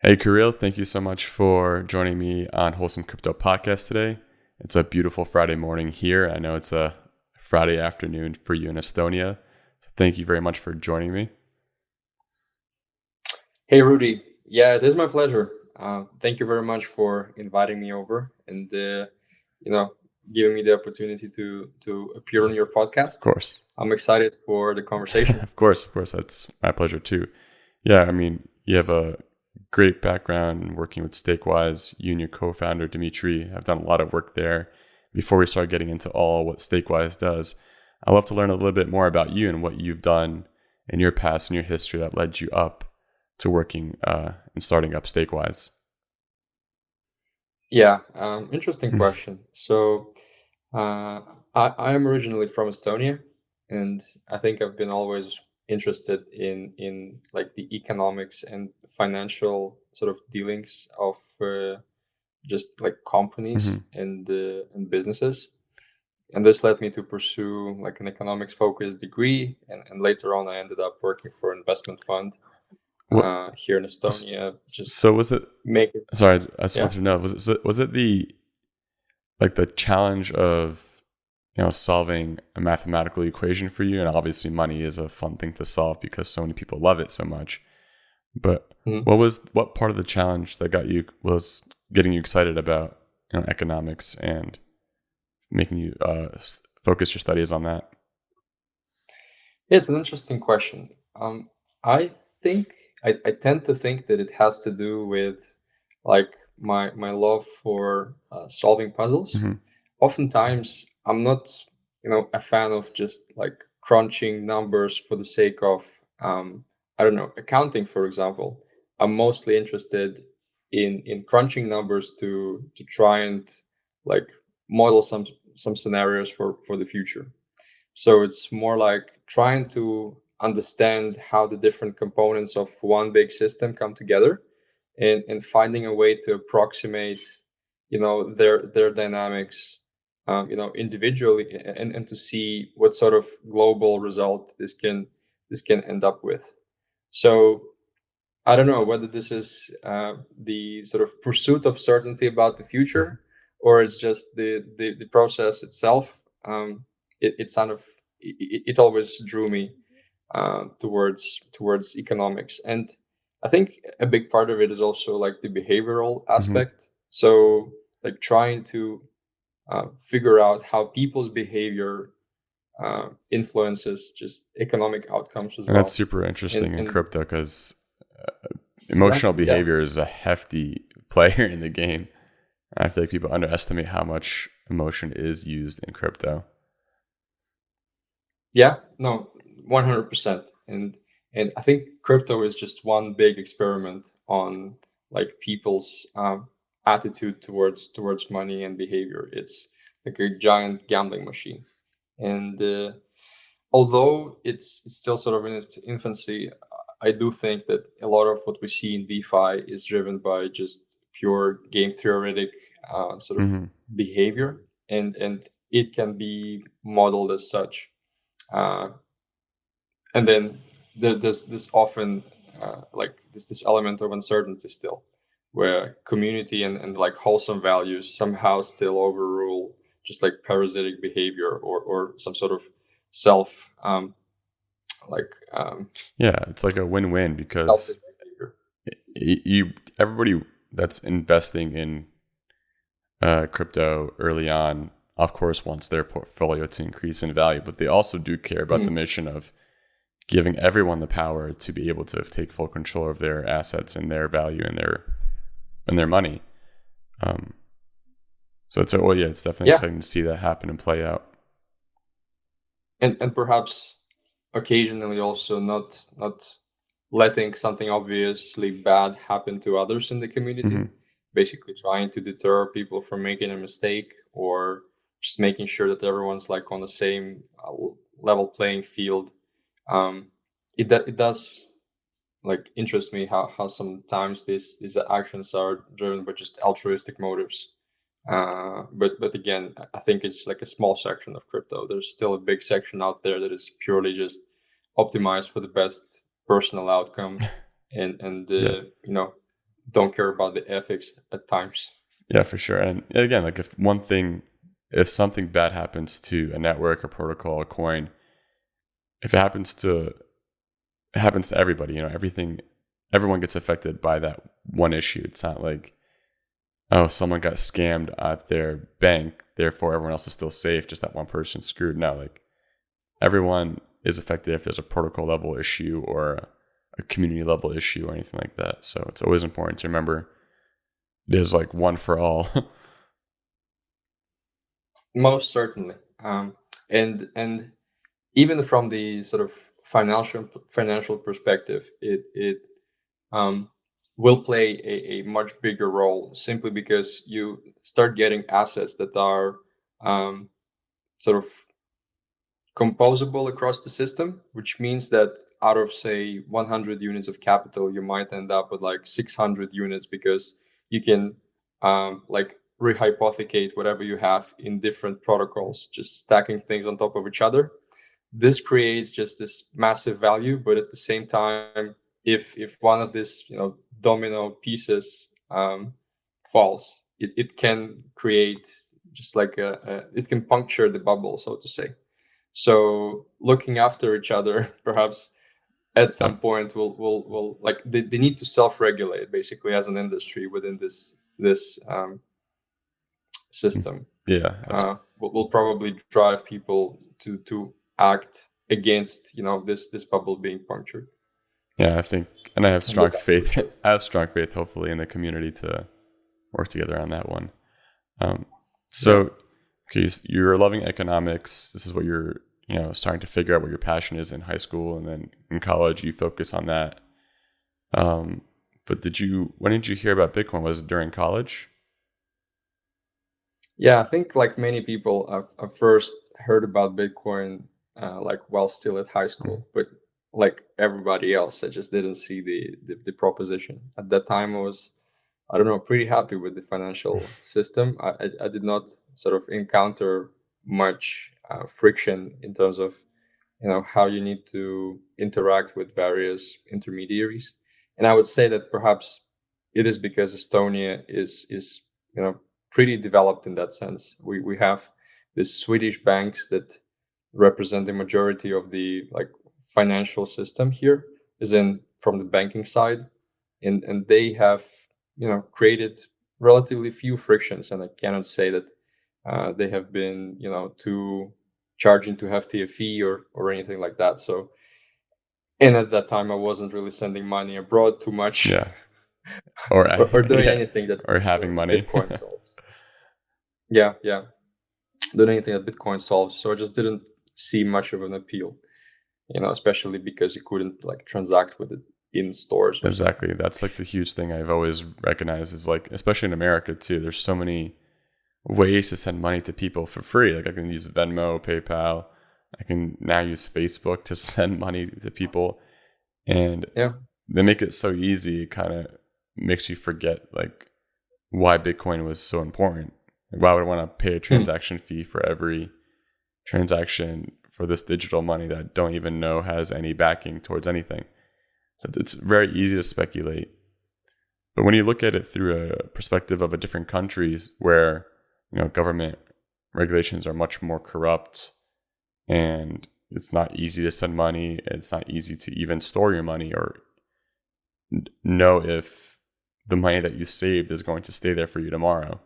Hey, Kirill, thank you so much for joining me on Wholesome Crypto Podcast today. It's a beautiful Friday morning here. I know it's a Friday afternoon for you in Estonia. So thank you very much for joining me. Hey, Rudy. Yeah, it is my pleasure. Thank you very much for inviting me over and you know giving me the opportunity to appear on your Of podcast. course. I'm excited for the conversation. Of course. That's my pleasure too. Yeah, I mean, you have a great background in working with Stakewise. You and your co-founder, Dimitri, have done a lot of work there. Before we start getting into all what Stakewise does, I'd love to learn a little bit more about you and what you've done in your past and your history that led you up to working and starting up Stakewise. Yeah, interesting question. So, I am originally from Estonia, and I think I've been always interested in like the economics and financial sort of dealings of just like companies hmm and businesses. And this led me to pursue like an economics focused degree, and later on I ended up working for an investment fund What? here in Estonia. Just So was it? make it. Sorry, I just Yeah. wanted to know. Was it the like the challenge of solving a mathematical equation for you? And obviously, money is a fun thing to solve because so many people love it so much. But Mhm. what part of the challenge that got you was getting you excited about economics and making you focus your studies on that? It's an interesting question. I think I tend to think that it has to do with like my love for solving puzzles. hmm Oftentimes, I'm not a fan of just like crunching numbers for the sake of I don't know, accounting, for example. I'm mostly interested in crunching numbers to try and like model some scenarios for the future. So it's more like trying to understand how the different components of one big system come together, and finding a way to approximate, their dynamics, individually, and to see what sort of global result this can end up with. So I don't know whether this is the sort of pursuit of certainty about the future, or it's just the process itself. It sort of it always drew me towards economics, and I think a big part of it is also like the behavioral hmm aspect. So like trying to figure out how people's behavior influences just economic outcomes as And that's well. super And interesting in and crypto because emotional exactly, yeah. behavior is a hefty player in the game. I feel like people underestimate how much emotion is used in crypto. Yeah, no, 100%. And I think crypto is just one big experiment on like people's attitude towards money and behavior. It's like a giant gambling machine. And although it's still sort of in its infancy, I do think that a lot of what we see in DeFi is driven by just pure game theoretic sort of hmm behavior, and it can be modeled as such. Uh, and then there's this often like this element of uncertainty still, where community and like wholesome values somehow still overrule just like parasitic behavior, or some sort of self like Yeah, it's like a win-win selfish because behavior. everybody that's investing in crypto early on, of course, wants their portfolio to increase in value, but they also do care about the Mhm. mission of giving everyone the power to be able to take full control of their assets and their value and their money. Um, so it's definitely Yeah, exciting to see that happen and play out. and perhaps occasionally also not letting something obviously bad happen to others in the community, hmm basically trying to deter people from making a mistake, or just making sure that everyone's like on the same level playing field. um it does like interest me how sometimes these actions are driven by just altruistic motives. But again, I think it's like a small section of crypto. There's still a big section out there that is purely just optimized for the best personal outcome, and Yeah. don't care about the ethics at times. Yeah, for sure. And again, like if something bad happens to a network, a protocol, a coin, if it happens to everybody, everyone gets affected by that one issue. It's not like, oh, someone got scammed at their bank, therefore everyone else is still safe, just that one person screwed. No, like everyone is affected if there's a protocol level issue or a community level issue or anything like that. So it's always important to remember it is like one for all. Most certainly. And even from the sort of financial perspective, it will play a much bigger role, simply because you start getting assets that are sort of composable across the system, which means that out of, say, 100 units of capital, you might end up with like 600 units, because you can like rehypothecate whatever you have in different protocols, just stacking things on top of each other. This creates just this massive value, but at the same time, if one of these domino pieces falls, it can create just like it can puncture the bubble, so to say. So looking after each other, perhaps at some point, will like they need to self-regulate basically as an industry within this system. Yeah, Will probably drive people to act against this bubble being punctured. yeah. I think, and I have strong Look faith. after each other. I have strong faith, hopefully, in the community to work together on that one. Yeah. So, okay, you're loving economics. This is what you're, starting to figure out what your passion is in high school, and then in college you focus on that. But when did you hear about Bitcoin? Was it during college? Yeah, I think like many people, I've first heard about Bitcoin like while still at high Mm. school, but like everybody else, I just didn't see the proposition. At that time, I was, I don't know, pretty happy with the financial system. I did not sort of encounter much friction in terms of how you need to interact with various intermediaries. And I would say that perhaps it is because Estonia is pretty developed in that sense. We have these Swedish banks that represent the majority of the like financial system here, is in from the banking side, and they have created relatively few frictions. And I cannot say that they have been too charging too hefty a fee or anything like that. So, and at that time, I wasn't really sending money abroad too much, Yeah, or or doing yeah, anything that or having money. Bitcoin solves. Yeah, yeah, doing anything that Bitcoin solves. So I just didn't see much of an appeal, especially because you couldn't like transact with it in stores or something. Exactly. That's like the huge thing I've always recognized is like, especially in America too, there's so many ways to send money to people for free. Like I can use Venmo, PayPal. I can now use Facebook to send money to people. And Yeah. they make it so easy, it kind of makes you forget like why Bitcoin was so important. Like, why would I want to pay a transaction fee for every transaction for this digital money that I don't even know has any backing towards anything? It's very easy to speculate. But when you look at it through a perspective of a different countries where, government regulations are much more corrupt and it's not easy to send money, it's not easy to even store your money or know if the money that you saved is going to stay there for you tomorrow.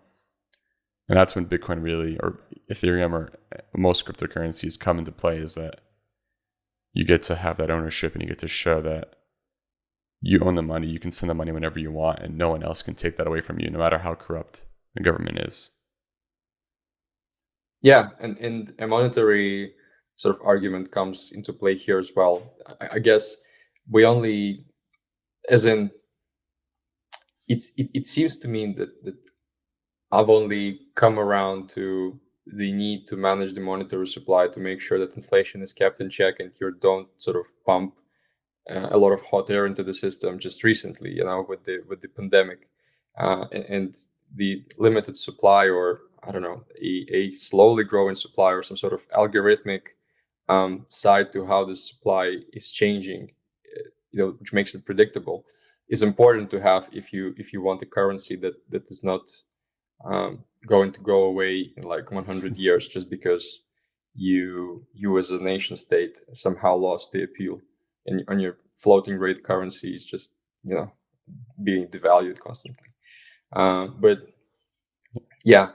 And that's when Bitcoin really, or Ethereum, or most cryptocurrencies come into play, is that you get to have that ownership and you get to show that you own the money. You can send the money whenever you want and no one else can take that away from you, no matter how corrupt the government is. Yeah, and a monetary sort of argument comes into play here as well. I guess we only, as in, it seems to me that I've only come around to the need to manage the monetary supply to make sure that inflation is kept in check and you don't sort of pump a lot of hot air into the system just recently, with the pandemic, and the limited supply, or I don't know, a slowly growing supply, or some sort of algorithmic side to how the supply is changing, which makes it predictable. is important to have if you want a currency that is not going to go away in like 100 years just because you as a nation state somehow lost the appeal, and on your floating rate currency is just being devalued constantly. But yeah,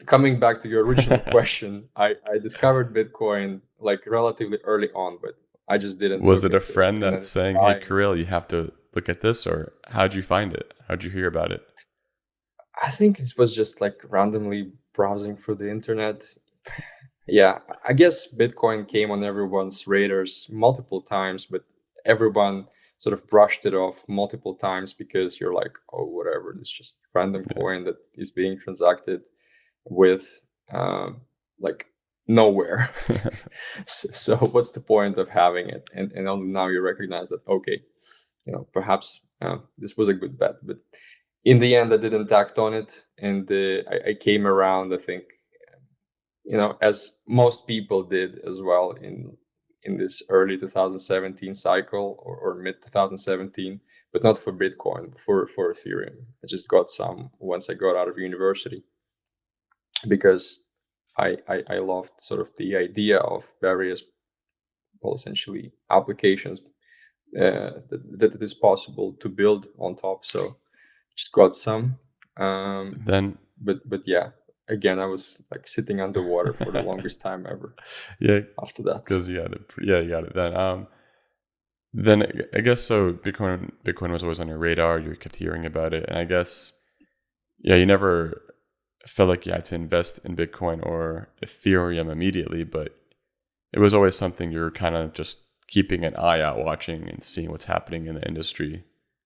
coming back to your original question, I discovered Bitcoin like relatively early on, but I just didn't. Was it a into it. friend And that's then saying, "Hey, Kirill, you have to look at this," or how'd you find it? How'd you hear about it? I think it was just like randomly browsing through the internet. Yeah, I guess Bitcoin came on everyone's radars multiple times, but everyone sort of brushed it off multiple times because you're like, oh, whatever, it's just random coin that is being transacted with like nowhere. So what's the point of having it? And only now you recognize that, okay, perhaps this was a good bet. But in the end, I didn't act on it, and I came around, I think, as most people did as well in this early 2017 cycle or mid 2017, but not for Bitcoin, for Ethereum. I just got some once I got out of university because I loved sort of the idea of various, well, essentially applications that it is possible to build on top. So just got some. Then, but yeah, again, I was like sitting underwater for the longest time ever. yeah, After that, because you got it. Yeah, you got it. Then I guess so. Bitcoin was always on your radar. You kept hearing about it, and I guess, yeah, you never felt like you had to invest in Bitcoin or Ethereum immediately, but it was always something you're kind of just keeping an eye out, watching and seeing what's happening in the industry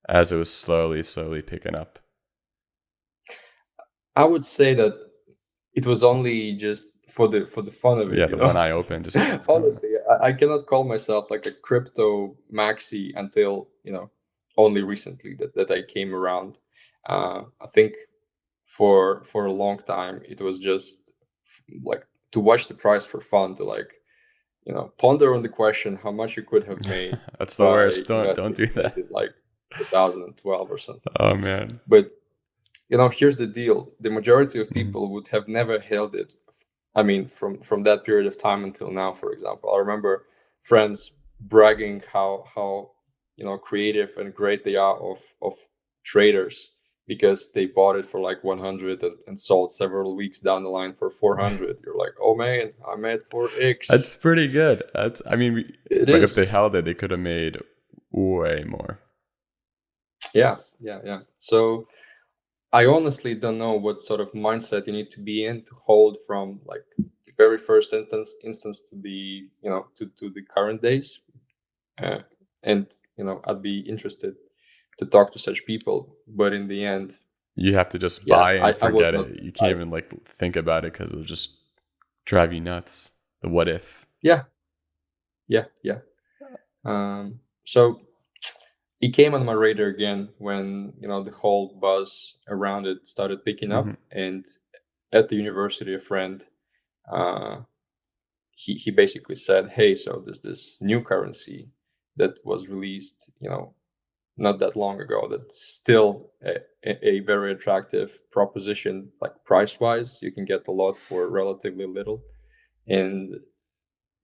as it was slowly picking up. I would say that it was only just for the fun of it. Yeah, the one eye open. Just Honestly, I cannot call myself like a crypto maxi until only recently that I came around. I think for a long time it was just like to watch the price for fun, to like ponder on the question how much you could have made That's the by worst. Don't do investing that. in like 2012 or something. Oh man. But here's the deal: the majority of people would have never held it. I mean, from that period of time until now, for example, I remember friends bragging how creative and great they are of traders because they bought it for like 100 and sold several weeks down the line for 400. You're like, oh man, I made 4x. That's pretty good. I mean, It but is. if they held it, they could have made way more. Yeah. So I honestly don't know what sort of mindset you need to be in to hold from like the very first instance to the to the current days, and I'd be interested to talk to such people. But in the end, You have to just yeah, buy and I was forget not. it. You can't even like think about it because it'll just drive you nuts. The what if? Yeah. So it came on my radar again when the whole buzz around it started picking up, and at the university, a friend, he basically said, hey, so there's this new currency that was released not that long ago that's still a very attractive proposition, like price wise. You can get a lot for relatively little, and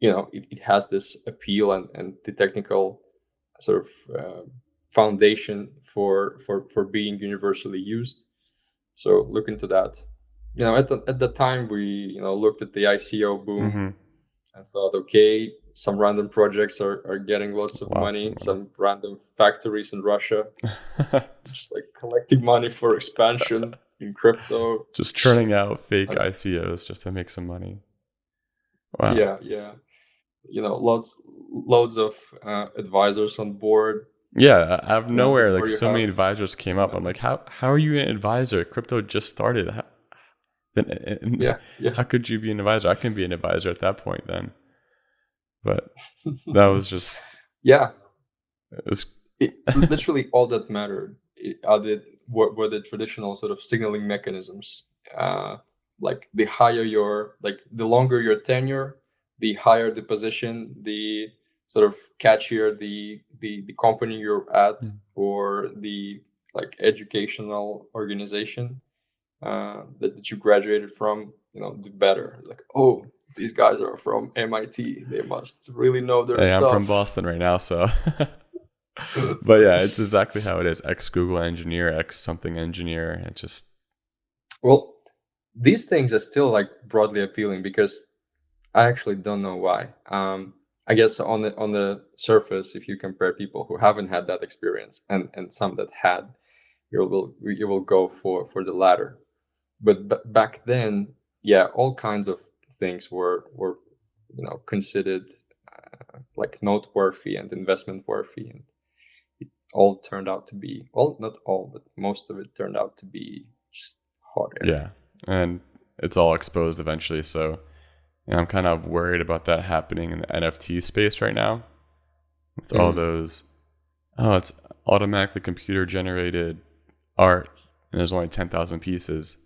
it has this appeal and the technical sort of foundation for being universally used. So look into that. At the time we looked at the ICO boom and thought, okay, some random projects are getting lots of money. Some random factories in Russia just like collecting money for expansion in crypto, just churning out fake ICOs just to make some money. Wow. Yeah. Loads of advisors on board. Yeah, out of nowhere, like so many advisors came up. I'm like, how are you an advisor? Crypto just started. How could you be an advisor? I can be an advisor at that point then. But that was just literally all that mattered were the traditional sort of signaling mechanisms. Like the longer your tenure, the higher the position, the sort of catchier the company you're at, or the like educational organization that you graduated from, the better. Like, oh, these guys are from MIT. They must really know their Hey, I'm from stuff. Boston right now, so. But yeah, it's exactly how it is. Ex Google engineer, ex something engineer. It just. Well, these things are still like broadly appealing because I actually don't know why. I guess on the surface, if you compare people who haven't had that experience and some that had, you will go for the latter. But back then, yeah, all kinds of things were considered like noteworthy and investment worthy, and it all turned out to be, well, not all, but most of it turned out to be just hot air. Yeah. And it's all exposed eventually. So I'm kind of worried about that happening in the NFT space right now with all those. Oh, it's automatically computer generated art and there's only 10,000 pieces.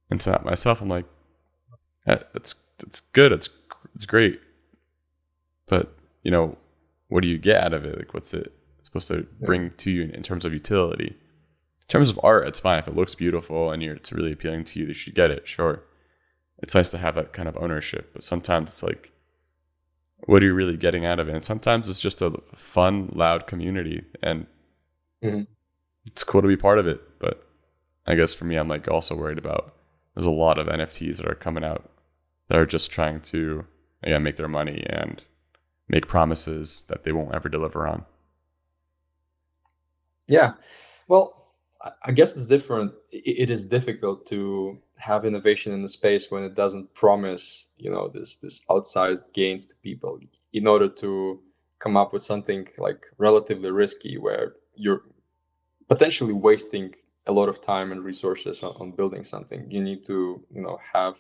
And to myself, I'm like, it's good. It's great. But, what do you get out of it? Like, what's it supposed to bring to you in terms of utility? In terms of art, it's fine. If it looks beautiful and it's really appealing to you, you should get it. Sure. It's nice to have that kind of ownership. But sometimes it's like, what are you really getting out of it? And sometimes it's just a fun, loud community. And it's cool to be part of it. But I guess for me, I'm like also worried about there's a lot of NFTs that are coming out that are just trying to make their money and make promises that they won't ever deliver on. Yeah. Well, I guess it's different. It is difficult to have innovation in the space when it doesn't promise, this outsized gains to people. In order to come up with something like relatively risky, where you're potentially wasting a lot of time and resources on building something, you need to, have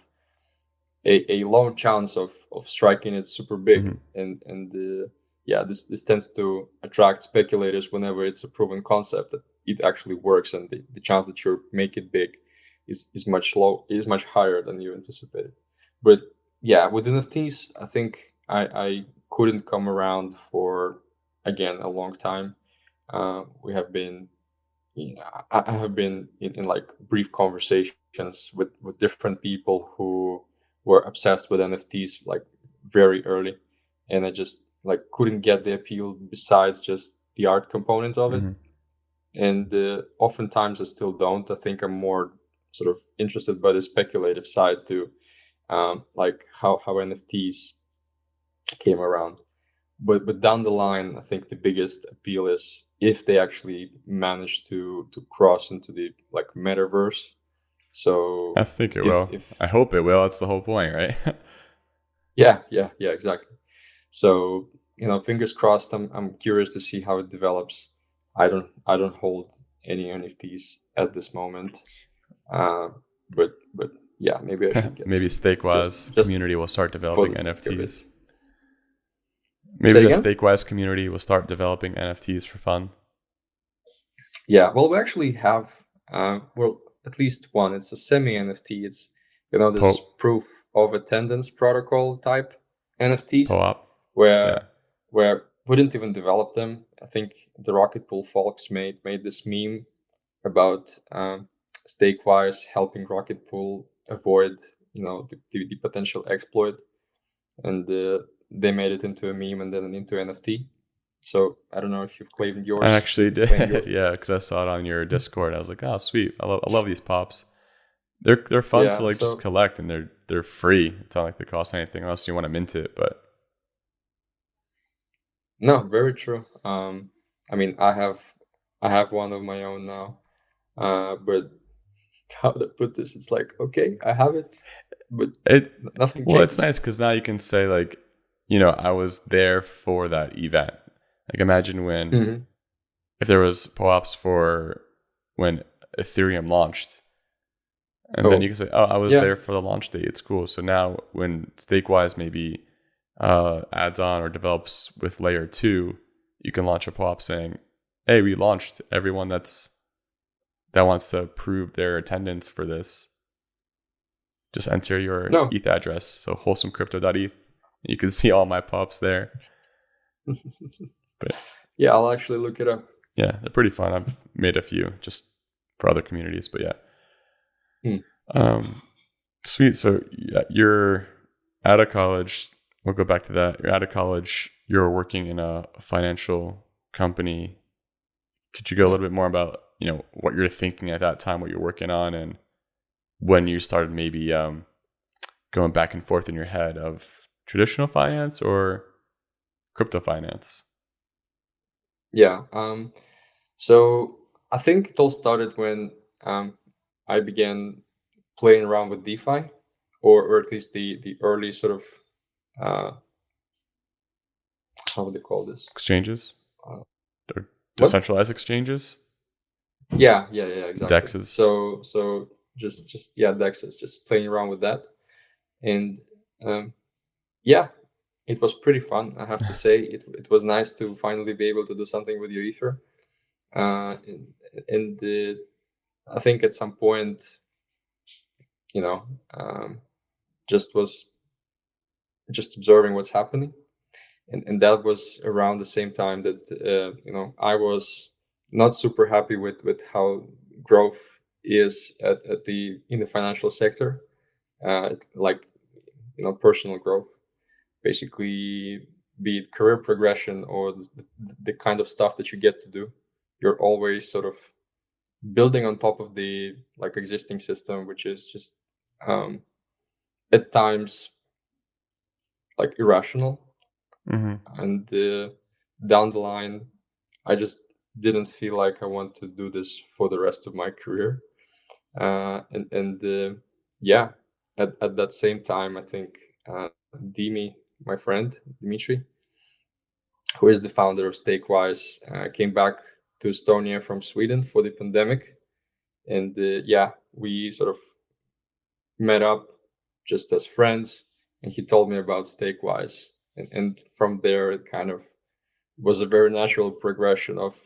a low chance of striking it super big. And yeah, this tends to attract speculators whenever it's a proven concept that it actually works, and the chance that you make it big is much higher than you anticipated. But yeah, with NFTs, I think I couldn't come around for, again, a long time. We have been I have been in like brief conversations with different people who were obsessed with NFTs like very early, and I just like couldn't get the appeal besides just the art component of it. And oftentimes I still don't. I think I'm more sort of interested by the speculative side too, like how NFTs came around. But down the line, I think the biggest appeal is if they actually manage to cross into the like metaverse. So I think it will. if I hope it will. That's the whole point, right? yeah, exactly. So fingers crossed. I'm curious to see how it develops. I don't hold any NFTs at this moment, but yeah, maybe I should get Maybe some Stakewise just community will start for developing the sake of it. NFTs. Maybe Say the again? Stakewise community will start developing NFTs for fun. Yeah, well, we actually have, well, at least one. It's a semi NFT. It's this Po proof of attendance protocol type NFTs, op. where Yeah. where we didn't even develop them. I think the Rocket Pool folks made this meme about Stakewise helping Rocket Pool avoid the potential exploit, and they made it into a meme and then into NFT. So I don't know if you've claimed I yours. actually Claim did. your Yeah, because I saw it on your Discord. I was like, oh, sweet. I love these pops. They're fun to Yeah. like just So collect, and they're free. It's not like they cost anything unless you want to mint it. But no, very true. I mean, I have one of my own now. But how to put this? It's like, okay, I have it, but it nothing well, it's changes. nice because now you can say like, I was there for that event. Like imagine when Hmm. if there was POAPs for when Ethereum launched. And then you Oh, can say, oh, I was yeah. there for the launch date. It's cool. So now when Stakewise maybe adds on or develops with layer 2, you can launch a pop saying, hey, we launched. Everyone that wants to prove their attendance for this, just enter your No. ETH address. So WholesomeCrypto.eth. You can see all my pops there. But Yeah, I'll actually look it up. Yeah, they're pretty fun. I've made a few just for other communities, but yeah. Sweet. So you're out of college. We'll go back to that. You're out of college. You're working in a financial company. Could you go a little bit more about, what you're thinking at that time, what you're working on, and when you started maybe going back and forth in your head of traditional finance or crypto finance? Yeah. So I think it all started when I began playing around with DeFi, or at least the early sort of how would they call this? Exchanges? Uh, Or what? decentralized exchanges? Yeah, exactly. Dexes? So just yeah, Dexes, just playing around with that, and yeah, it was pretty fun. I have to say, it was nice to finally be able to do something with your ether, and I think at some point, you know, just was just observing what's happening, and that was around the same time that I was not super happy with how growth is at the in the financial sector, like personal growth, basically, be it career progression or the kind of stuff that you get to do. You're always sort of building on top of the like existing system, which is just um, at times like irrational. Mm-hmm. And down the line, I just didn't feel like I want to do this for the rest of my career. And yeah, at that same time, I think Dimi, my friend Dimitri, who is the founder of Stakewise, came back to Estonia from Sweden for the pandemic, and yeah, we sort of met up just as friends, and he told me about Stakewise, and from there it kind of was a very natural progression of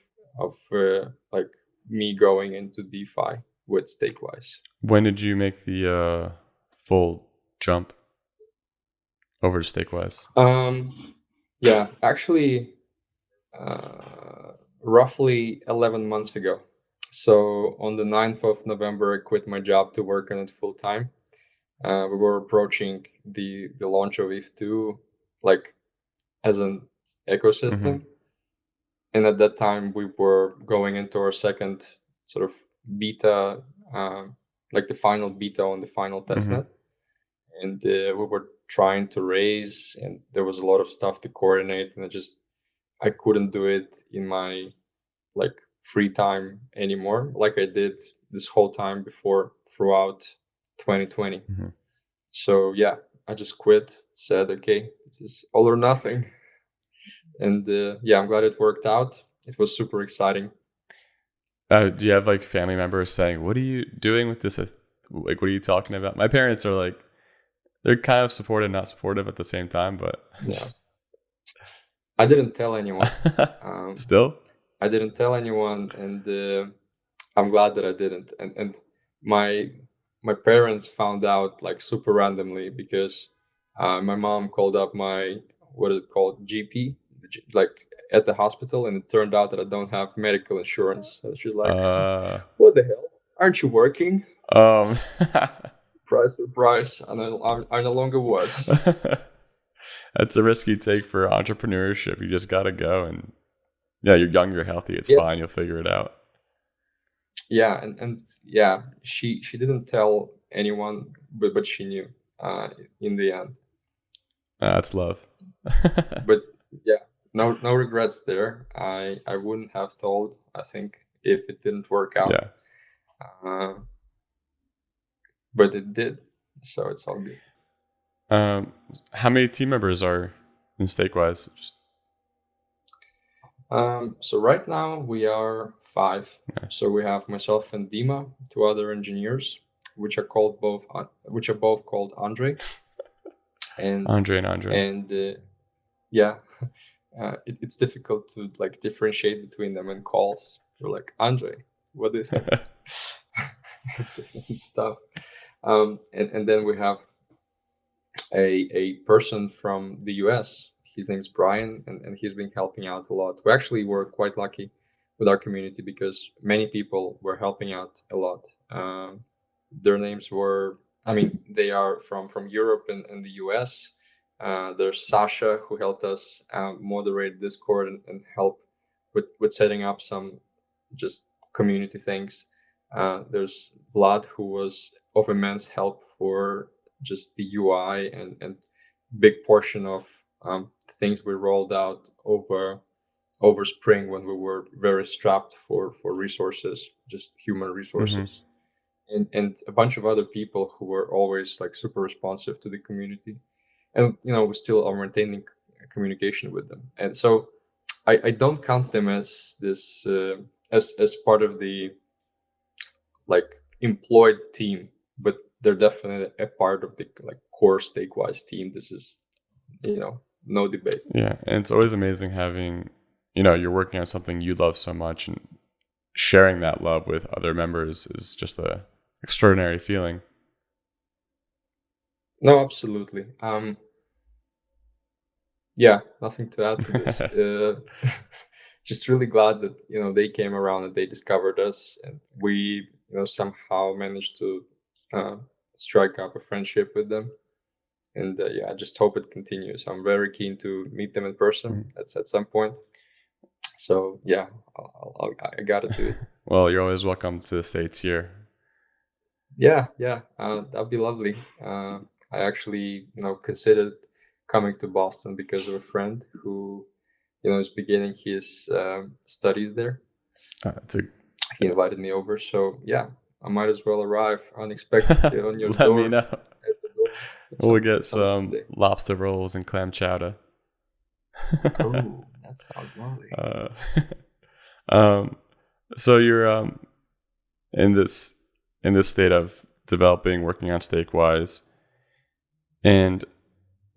like me going into DeFi with Stakewise. When did you make the full jump over to Stakewise? Yeah, actually, roughly 11 months ago. So on the 9th of November, I quit my job to work on it full time. We were approaching the launch of ETH2 like as an Mm-hmm. ecosystem. And at that time, we were going into our second sort of beta, like the final beta on the final Mm-hmm. testnet. And we were trying to raise, and there was a lot of stuff to coordinate. And I couldn't do it in my like free time anymore, like I did this whole time before throughout 2020. Mm-hmm. So yeah, I just quit, said, okay, this is all or nothing. And yeah, I'm glad it worked out. It was super exciting. Do you have like family members saying, "What are you doing with this? Like, what are you talking about?" My parents are like, they're kind of supportive, not supportive at the same time, but Yeah, I didn't tell anyone. still. I didn't tell anyone, and I'm glad that I didn't. And my my parents found out like super randomly because my mom called up my what is it called GP, like at the hospital, and it turned out that I don't have medical insurance. So she's like, Uh, "What the hell? Aren't you working?" um, Surprise, surprise! And I no longer was. that's a risky take for entrepreneurship. You just gotta go, and yeah, you're young, you're healthy. It's Yeah, fine. You'll figure it out. yeah, and yeah, she didn't tell anyone, but she knew in the end. That's love. But yeah, no regrets there. I wouldn't have told, I think, if it didn't work out, Yeah. uh, but it did, so it's all good. Um, how many team members are in Stakewise? Just So right now we are five. nice. So we have myself and Dima, two other engineers, which are both called Andre, and Andre and Andre. and yeah, it's difficult to like differentiate between them in calls. You're like, Andre, what do you think? Different stuff. And then we have a person from the US. His name's Brian, and he's been helping out a lot. We actually were quite lucky. with our community because many people were helping out a lot. Their names were, I mean, they are from Europe and the US. There's Sasha, who helped us moderate Discord and help with setting up some just community things. There's Vlad, who was of immense help for just the UI and big portion of things we rolled out over spring when we were very strapped for resources, just human resources. And a bunch of other people who were always like super responsive to the community, and we still are maintaining communication with them. And so I don't count them as this as part of the like employed team, but they're definitely a part of the like core Stakewise team. This is no debate. Yeah, and it's always amazing having, you're working on something you love so much, and sharing that love with other members is just a extraordinary feeling. No, absolutely. Yeah, nothing to add to this. Just really glad that they came around and they discovered us, and we somehow managed to strike up a friendship with them. And yeah, I just hope it continues. I'm very keen to meet them in person at some point. So yeah, I gotta do it. Well, you're always welcome to the States here. Yeah, that'd be lovely. I actually considered coming to Boston because of a friend who is beginning his studies there. He invited me over, so yeah, I might as well arrive unexpectedly on your Let door. me know. We'll get some lobster rolls and clam chowder. Oh, that sounds lovely. So you're in this state of developing, working on Stakewise, and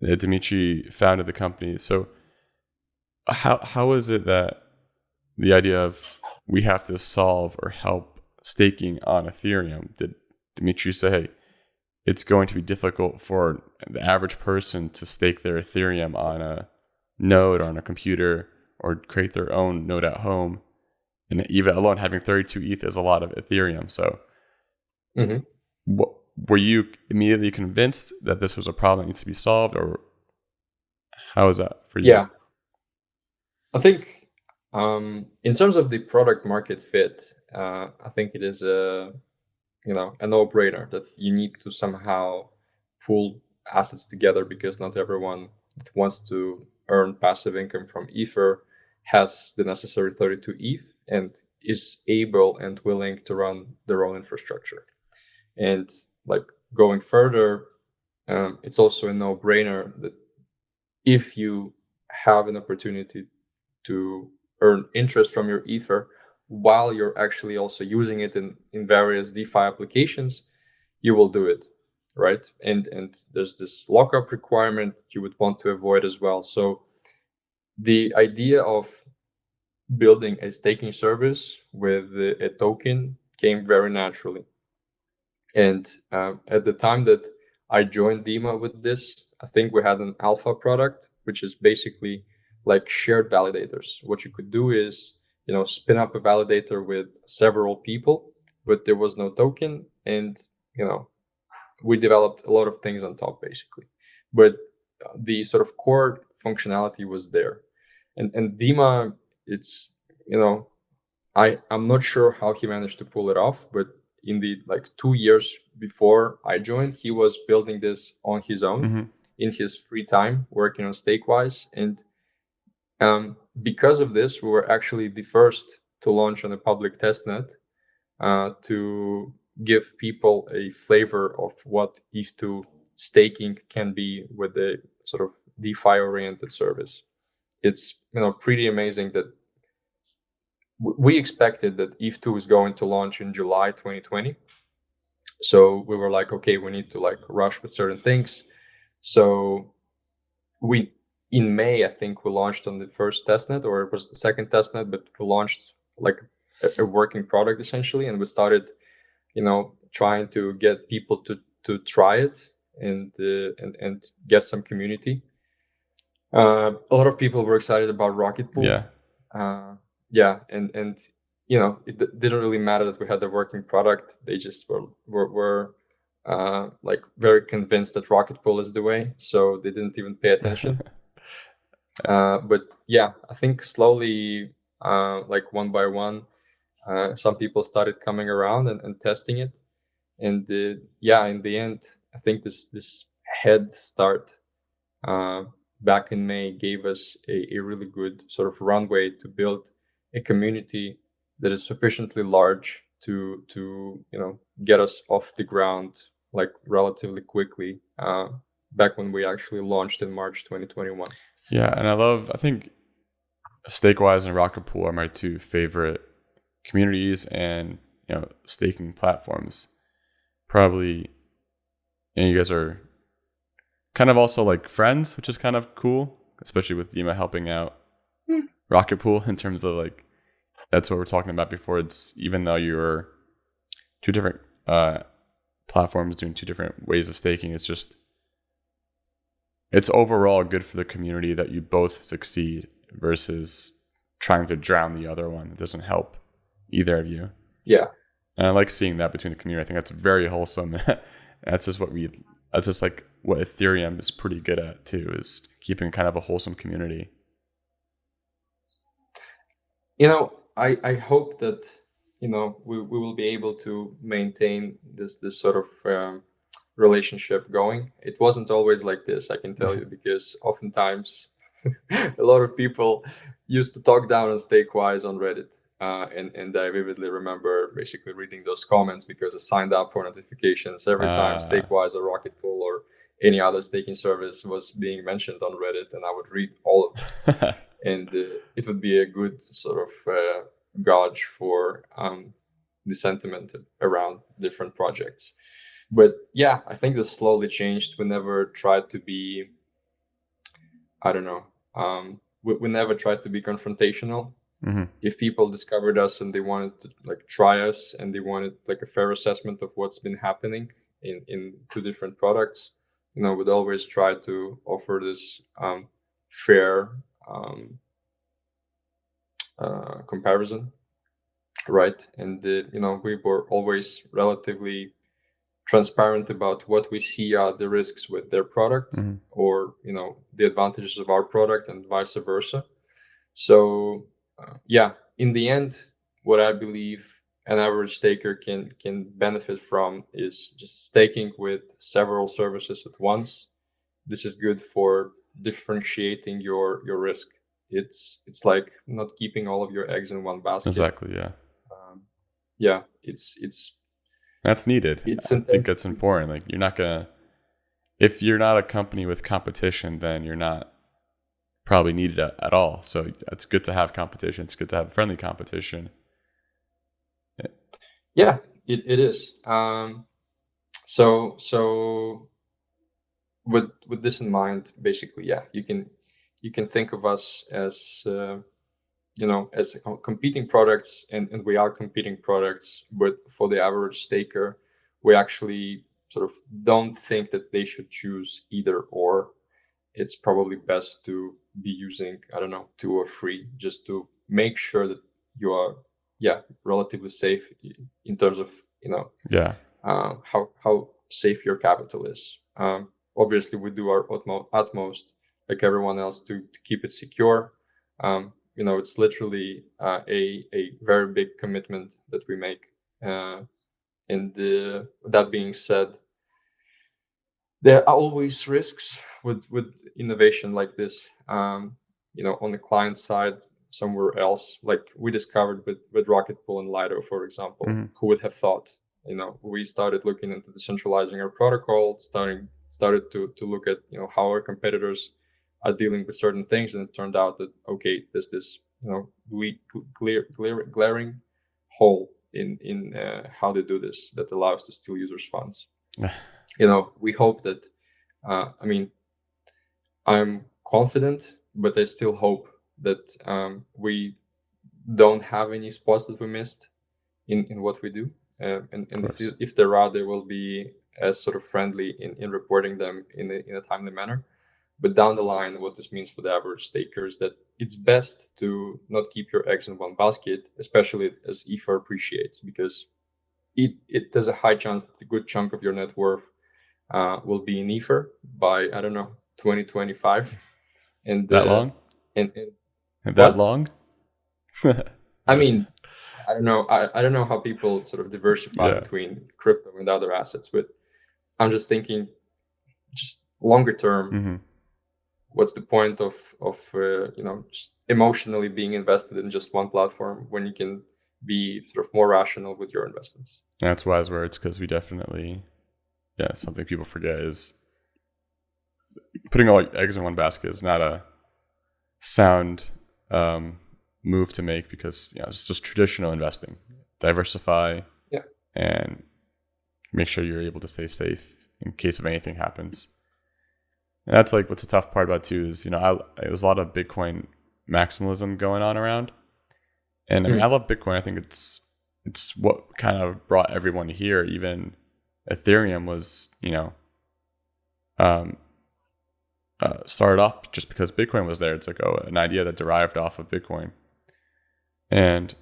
Dimitri founded the company. So how is it that the idea of we have to solve or help staking on Ethereum, did Dimitri say, hey, it's going to be difficult for the average person to stake their Ethereum on a node or on a computer or create their own node at home, and even alone having 32 ETH is a lot of Ethereum. So were you immediately convinced that this was a problem that needs to be solved, or how is that for you? Yeah, I think in terms of the product market fit, I think it is a no-brainer that you need to somehow pull assets together, because not everyone that wants to earn passive income from Ether has the necessary 32 ETH and is able and willing to run their own infrastructure. And like going further, it's also a no-brainer that if you have an opportunity to earn interest from your Ether while you're actually also using it in various DeFi applications, you will do it, right? And there's this lockup requirement that you would want to avoid as well. So the idea of building a staking service with a token came very naturally. And at the time that I joined Dima with this, I think we had an alpha product, which is basically like shared validators. What you could do is, spin up a validator with several people, but there was no token. And, we developed a lot of things on top, basically. But the sort of core functionality was there. And Dima, it's, I'm not sure how he managed to pull it off, but in the 2 years before I joined, he was building this on his own in his free time, working on Stakewise. And because of this, we were actually the first to launch on a public testnet to give people a flavor of what ETH2 staking can be with a sort of DeFi-oriented service. It's pretty amazing that we expected that ETH2 is going to launch in July 2020. So we were like, okay, we need to rush with certain things. So in May, I think we launched on the first testnet, or it was the second testnet, but we launched a working product essentially, and we started, trying to get people to try it and get some community. A lot of people were excited about Rocket Pool. Yeah. yeah, and it didn't really matter that we had the working product. They just were like very convinced that rocket pool is the way, so they didn't even pay attention. But yeah, I think slowly, like one by one, some people started coming around and testing it, and yeah, in the end, I think this head start uh, back in May gave us a really good sort of runway to build a community that is sufficiently large to get us off the ground like relatively quickly. Back when we actually launched in March 2021. Yeah, and I think Stakewise and Rocket Pool are my two favorite communities and staking platforms. Probably, and you guys are kind of also like friends, which is kind of cool, especially with Dima helping out Rocket Pool in terms of like that's what we're talking about before. It's even though you're two different platforms doing two different ways of staking, it's overall good for the community that you both succeed versus trying to drown the other one. It doesn't help either of you. Yeah. And I like seeing that between the community. I think that's very wholesome. That's just like what Ethereum is pretty good at too, is keeping kind of a wholesome community. I hope that we will be able to maintain this sort of relationship going. It wasn't always like this, I can tell you, because oftentimes a lot of people used to talk down on Stakewise on Reddit. And I vividly remember basically reading those comments because I signed up for notifications every time Stakewise or Rocket Pool or any other staking service was being mentioned on Reddit, and I would read all of them. And it would be a good sort of gauge for the sentiment around different projects. But yeah, I think this slowly changed. We never tried to be, I don't know, we never tried to be confrontational. Mm-hmm. If people discovered us and they wanted to like try us and they wanted like a fair assessment of what's been happening in two different products, we'd always try to offer this fair comparison, right? And we were always relatively transparent about what we see are the risks with their product, Mm-hmm. or the advantages of our product and vice versa. So yeah, in the end, what I believe an average staker can benefit from is just staking with several services at once. This is good for differentiating your risk. It's like not keeping all of your eggs in one basket. Exactly. Yeah. Yeah, it's That's needed. it's I think that's important. Like if you're not a company with competition, then you're not probably needed at all. So it's good to have competition. It's good to have friendly competition. Yeah, it is. So with this in mind, basically, yeah, you can think of us as as competing products, and we are competing products. But for the average staker, we actually sort of don't think that they should choose either or. It's probably best to be using, I don't know, 2 or 3, just to make sure that you are relatively safe in terms of how safe your capital is. Obviously we do our utmost like everyone else to keep it secure. It's literally a very big commitment that we make, and that being said, there are always risks with innovation like this. On the client side, somewhere else, like we discovered with Rocket Pool and Lido, for example. Mm-hmm. Who would have thought? We started looking into decentralizing our protocol, started to look at how our competitors are dealing with certain things, and it turned out that okay, there's this glaring hole in how they do this that allows to steal users' funds. We hope that, I'm confident, but I still hope that we don't have any spots that we missed in what we do. And if there are, there will be as sort of friendly in reporting them in a timely manner. But down the line, what this means for the average staker is that it's best to not keep your eggs in one basket, especially as ether appreciates, because there's a high chance that a good chunk of your net worth will be in ether by, I don't know, 2025. And that long? And That what? long? I mean, I don't know. I don't know how people sort of diversify Yeah. between crypto and other assets, but I'm just thinking, just longer term, Mm-hmm. what's the point of just emotionally being invested in just one platform when you can be sort of more rational with your investments? That's wise words, because we definitely, something people forget is putting all your eggs in one basket is not a sound move to make, because it's just traditional investing. Diversify, and make sure you're able to stay safe in case of anything happens. And that's like what's the tough part about too is there's a lot of Bitcoin maximalism going on around, and I mean I love Bitcoin. I think it's what kind of brought everyone here. Even Ethereum was started off just because Bitcoin was there. It's like an idea that derived off of Bitcoin, and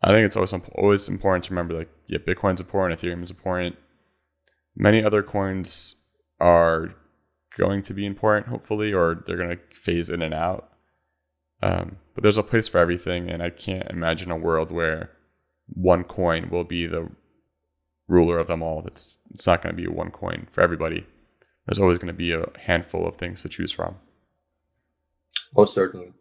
I think it's always important to remember, like, Bitcoin's important, Ethereum is important. Many other coins are going to be important, hopefully, or they're going to phase in and out. But there's a place for everything, and I can't imagine a world where one coin will be the ruler of them all. It's not going to be one coin for everybody. There's always going to be a handful of things to choose from. Oh, certainly.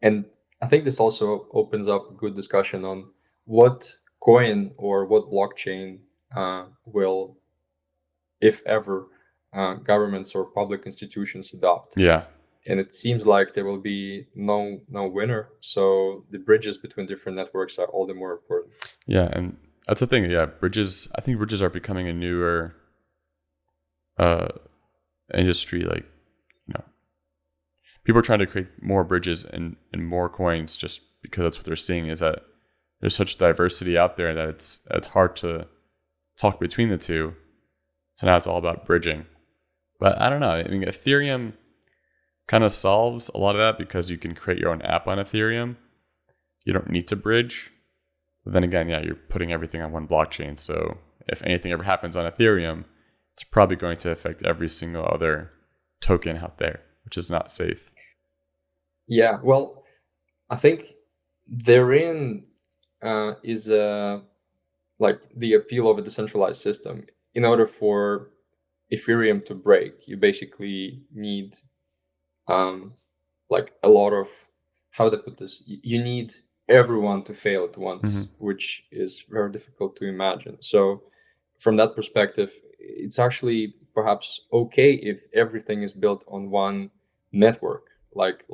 And I think this also opens up a good discussion on what coin or what blockchain will, if ever, governments or public institutions adopt. Yeah. And it seems like there will be no winner. So the bridges between different networks are all the more important. Yeah, and that's the thing. Yeah, bridges. I think bridges are becoming a newer industry. Like, people are trying to create more bridges and more coins, just because that's what they're seeing, is that there's such diversity out there that it's hard to talk between the two. So now it's all about bridging. But I don't know. I mean, Ethereum kind of solves a lot of that because you can create your own app on Ethereum. You don't need to bridge. But then again, you're putting everything on one blockchain. So if anything ever happens on Ethereum, it's probably going to affect every single other token out there, which is not safe. Yeah, well, I think therein is like the appeal of a decentralized system. In order for Ethereum to break, you basically need like a lot of, how to put this, you need everyone to fail at once, which is very difficult to imagine. So from that perspective, it's actually perhaps okay if everything is built on one network, like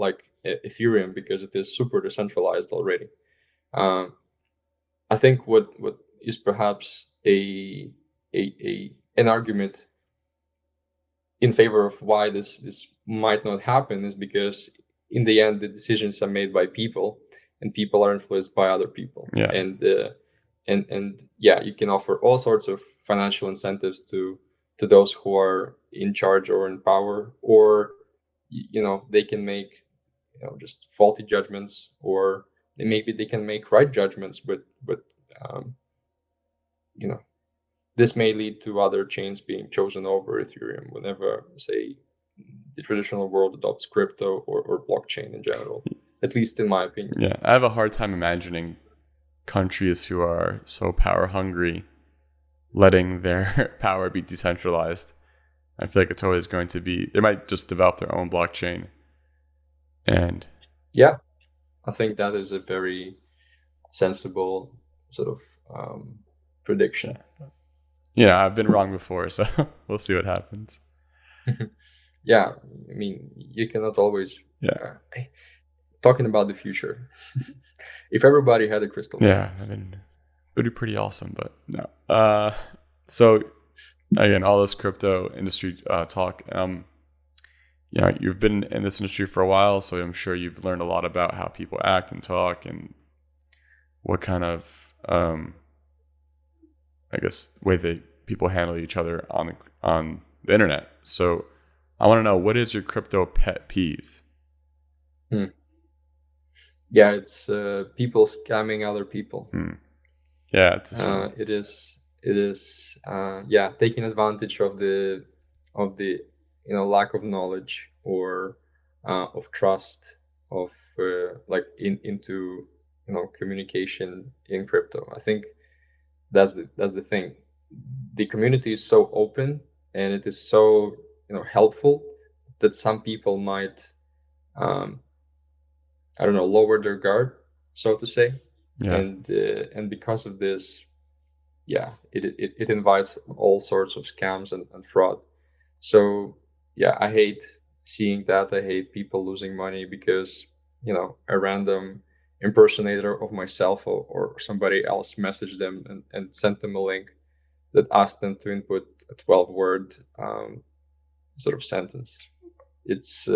Ethereum, because it is super decentralized already. I think what is perhaps an argument in favor of why this might not happen is because in the end the decisions are made by people, and people are influenced by other people. Yeah. And you can offer all sorts of financial incentives to those who are in charge or in power, or they can make just faulty judgments, or maybe they can make right judgments, but this may lead to other chains being chosen over Ethereum whenever, say, the traditional world adopts crypto or blockchain in general, at least in my opinion. Yeah, I have a hard time imagining countries who are so power hungry letting their power be decentralized. I feel like it's always going to be, they might just develop their own blockchain. And yeah, I think that is a very sensible sort of prediction. I've been wrong before, so we'll see what happens. Yeah, I mean, you cannot always talking about the future. If everybody had a crystal ball. Yeah, it would be pretty awesome, but no. So again, all this crypto industry talk. You've been in this industry for a while, so I'm sure you've learned a lot about how people act and talk, and what kind of way that people handle each other on the internet. So I want to know, what is your crypto pet peeve? Yeah, it's people scamming other people. Yeah, it's a shame. It is yeah, taking advantage of the lack of knowledge or of trust of like into communication in crypto. I think that's the thing. The community is so open and it is so helpful that some people might um, I don't know, lower their guard, so to say, Yeah. and because of this, yeah, it invites all sorts of scams and fraud. So yeah, I hate seeing that. I hate people losing money because a random impersonator of myself or somebody else messaged them and sent them a link that asked them to input a 12-word sort of sentence. It's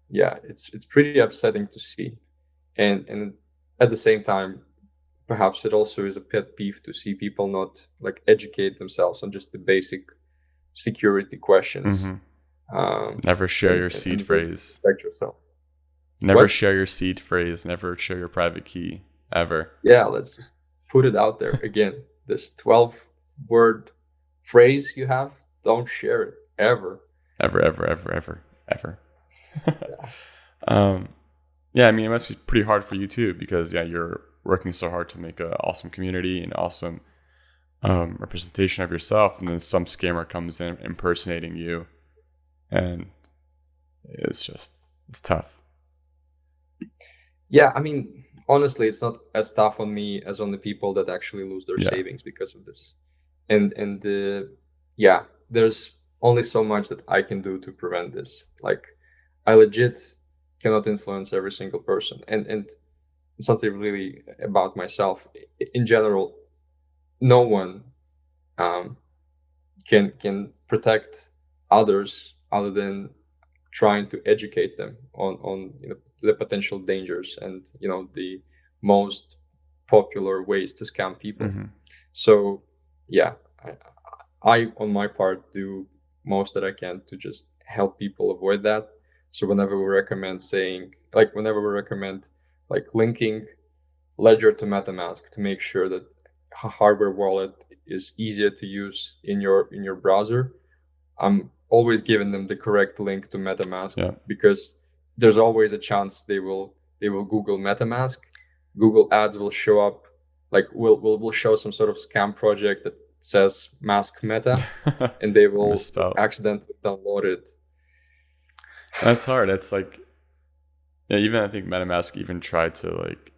yeah, it's pretty upsetting to see, and at the same time, perhaps it also is a pet peeve to see people not like educate themselves on just the basic security questions. Never share your And seed the way to phrase. protect yourself. Never What? share your seed phrase. Never share your private key. Ever. Yeah, let's just put it out there again. This 12-word phrase you have, don't share it ever. Ever, ever, ever, ever, ever. Yeah. Yeah, I mean, it must be pretty hard for you too, because yeah, you're working so hard to make an awesome community and awesome representation of yourself, and then some scammer comes in impersonating you, and it's tough. Yeah, I mean, honestly, it's not as tough on me as on the people that actually lose their Yeah, savings because of this. And yeah, there's only so much that I can do to prevent this. Like, I legit cannot influence every single person, and it's not even really about myself. In general, no one um, can protect others other than trying to educate them on the potential dangers and the most popular ways to scam people. So yeah, I on my part do most that I can to just help people avoid that. So whenever we recommend like linking Ledger to MetaMask to make sure that a hardware wallet is easier to use in your browser, I'm always giving them the correct link to MetaMask yeah, because there's always a chance they will Google MetaMask. Google ads will show up, like will show some sort of scam project that says Mask Meta, and they will misspelled. accidentally download it. That's hard. It's like, yeah, even I think MetaMask even tried to like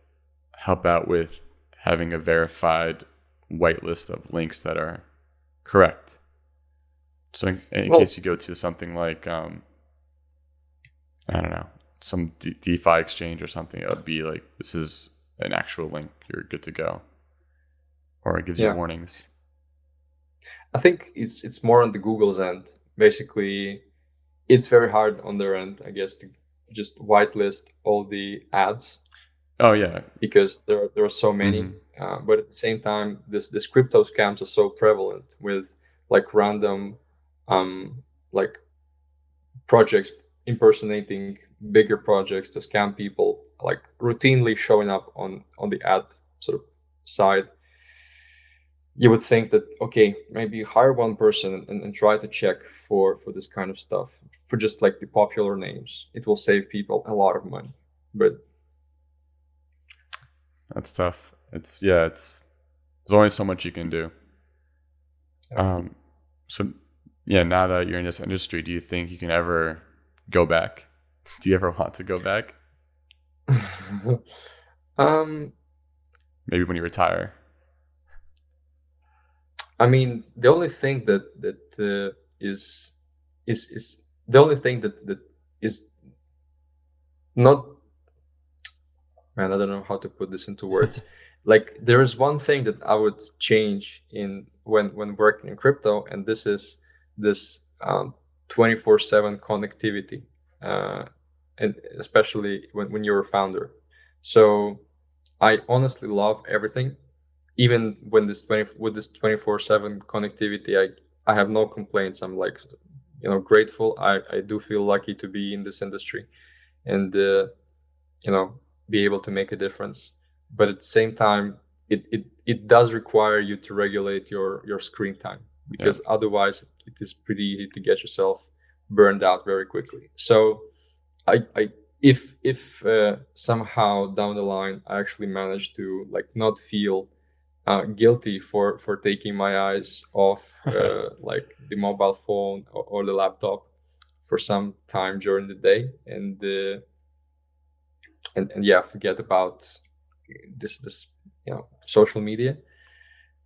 help out with having a verified whitelist of links that are correct. So in Well, case you go to something like I don't know, some DeFi exchange or something, it would be like, this is an actual link. You're good to go, or it gives you yeah, warnings. I think it's more on the Google's end. Basically, it's very hard on their end, I guess, to just whitelist all the ads Oh yeah. because there are so many. Hmm. But at the same time, this crypto scams are so prevalent with like random like projects impersonating bigger projects to scam people, like routinely showing up on the ad sort of side. You would think that okay, maybe hire one person and try to check for this kind of stuff for just like the popular names. It will save people a lot of money. But That's tough. It's there's only so much you can do. Um, so yeah, now that you're in this industry, do you think you can ever go back? Do you ever want to go back? um Maybe when you retire. I mean, the only thing that is the only thing that is not, man, I don't know how to put this into words. Like there is one thing that I would change in when working in crypto, and this is this 24/7 connectivity, uh, and especially when you're a founder. So I honestly love everything, even when this 24/7 connectivity. I have no complaints. I'm like grateful. I do feel lucky to be in this industry and be able to make a difference. But at the same time, it does require you to regulate your screen time, because otherwise it is pretty easy to get yourself burned out very quickly. So I if somehow down the line I actually manage to like not feel guilty for taking my eyes off like the mobile phone or the laptop for some time during the day, and yeah, forget about this social media,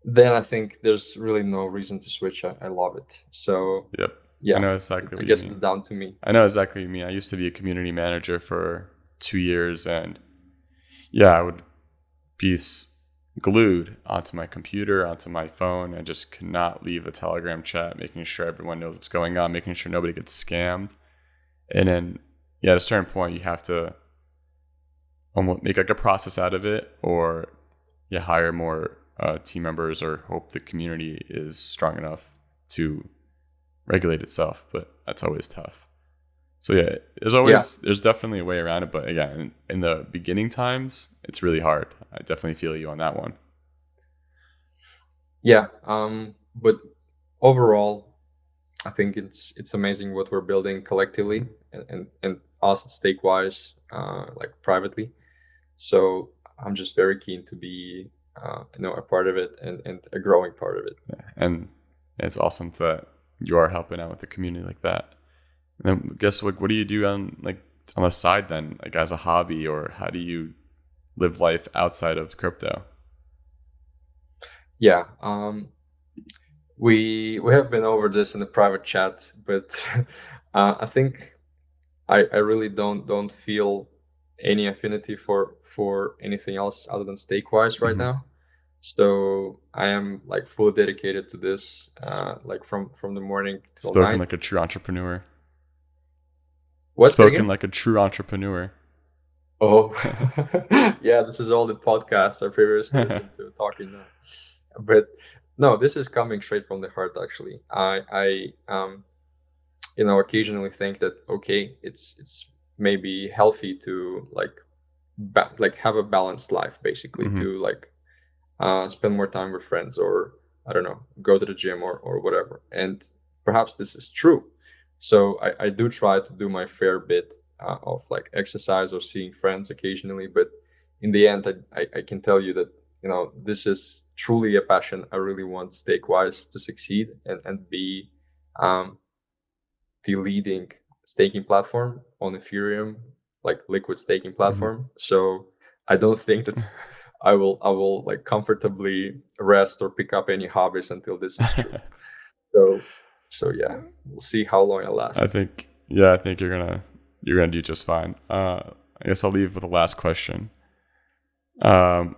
then I think there's really no reason to switch. I love it. So Yep. yeah, I know exactly I what guess you it's mean. down to me. I know exactly what you mean. I used to be a community manager for 2 years, and yeah, I would be glued onto my computer, onto my phone. I just could not leave a Telegram chat, making sure everyone knows what's going on, making sure nobody gets scammed. And then, yeah, at a certain point, you have to almost make like a process out of it, or you hire more team members, or hope the community is strong enough to regulate itself. But that's always tough. So yeah, there's definitely a way around it. But again, in the beginning times, it's really hard. I definitely feel you on that one. Yeah, but overall, I think it's amazing what we're building collectively, and us at Stakewise, like privately. So I'm just very keen to be a part of it, and a growing part of it. Yeah. And it's awesome that you are helping out with the community like that. And then guess what do you do on the side then, like as a hobby, or how do you live life outside of crypto? Yeah, we have been over this in the private chat, but I think I really don't feel any affinity for anything else other than Stakewise right Mm-hmm. now. So I am like fully dedicated to this, like from the morning till Spoken like night. a true entrepreneur. What's it Spoken again? like a true entrepreneur. Oh, yeah, this is all the podcasts I previously listened to talking now. But no, this is coming straight from the heart, actually. I occasionally think that, okay, it's maybe healthy to like have a balanced life, basically, Mm-hmm. to like spend more time with friends, or I don't know, go to the gym, or whatever. And perhaps this is true. So I do try to do my fair bit of like exercise or seeing friends occasionally, but in the end, I can tell you that this is truly a passion. I really want Stakewise to succeed, and be um, the leading staking platform on Ethereum, like liquid staking Mm-hmm. platform. So I don't think that I will like comfortably rest or pick up any hobbies until this is true. So so yeah, we'll see how long it I lasts. think you're gonna do just fine. I guess I'll leave with the last question. Um,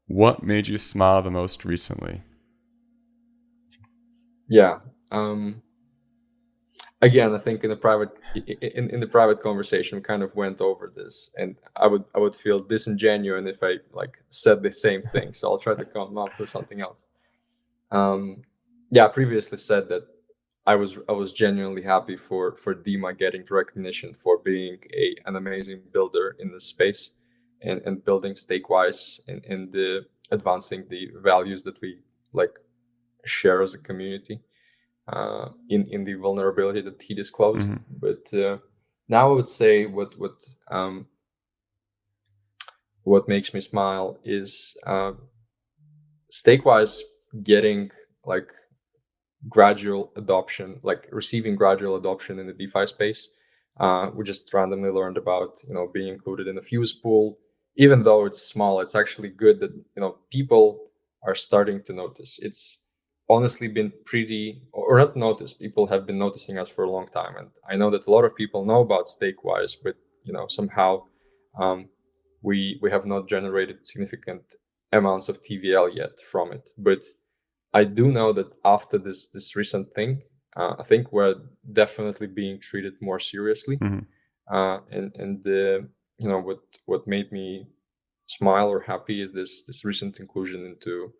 what made you smile the most recently? Yeah. Again, I think in the private conversation we kind of went over this, and I would feel disingenuous if I like said the same thing. So I'll try to come up with something else. Yeah, I previously said that I was genuinely happy for Dima getting recognition for being an amazing builder in this space, and building Stakewise, and advancing the values that we like share as a community, in the vulnerability that he disclosed. Mm-hmm. But now I would say what makes me smile is Stakewise getting like gradual adoption, like receiving gradual adoption in the DeFi space. We just randomly learned about being included in the Fuse pool. Even though it's small, it's actually good that people are starting to notice. It's honestly been pretty, or not noticed. People have been noticing us for a long time, and I know that a lot of people know about Stakewise, but somehow um, we have not generated significant amounts of TVL yet from it. But I do know that after this recent thing, I think we're definitely being treated more seriously. Mm-hmm. And what made me smile or happy is this recent inclusion into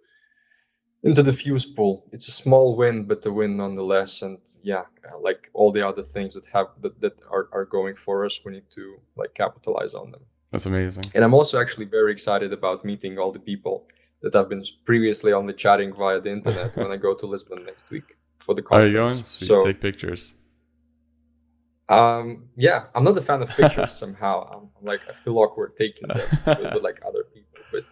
into the fuse pool. It's a small win, but a win nonetheless. And yeah, like all the other things that are going for us, we need to like capitalize on them. That's amazing. And I'm also actually very excited about meeting all the people that have been previously only chatting via the internet when I go to Lisbon next week for the conference. Are you going? Sweet. So take pictures. yeah, I'm not a fan of pictures somehow. I'm like, I feel awkward taking them with like other people. But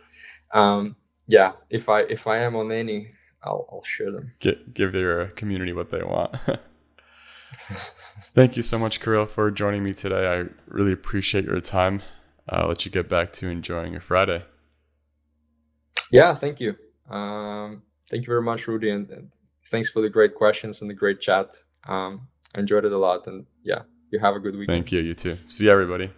yeah, if I am on any, I'll share them. Give your community what they want. Thank you so much, Kirill, for joining me today. I really appreciate your time. I'll let you get back to enjoying your Friday. Yeah, thank you. Thank you very much, Rudy, and thanks for the great questions and the great chat. I enjoyed it a lot, and yeah, you have a good weekend. Thank you. You too. See you, everybody.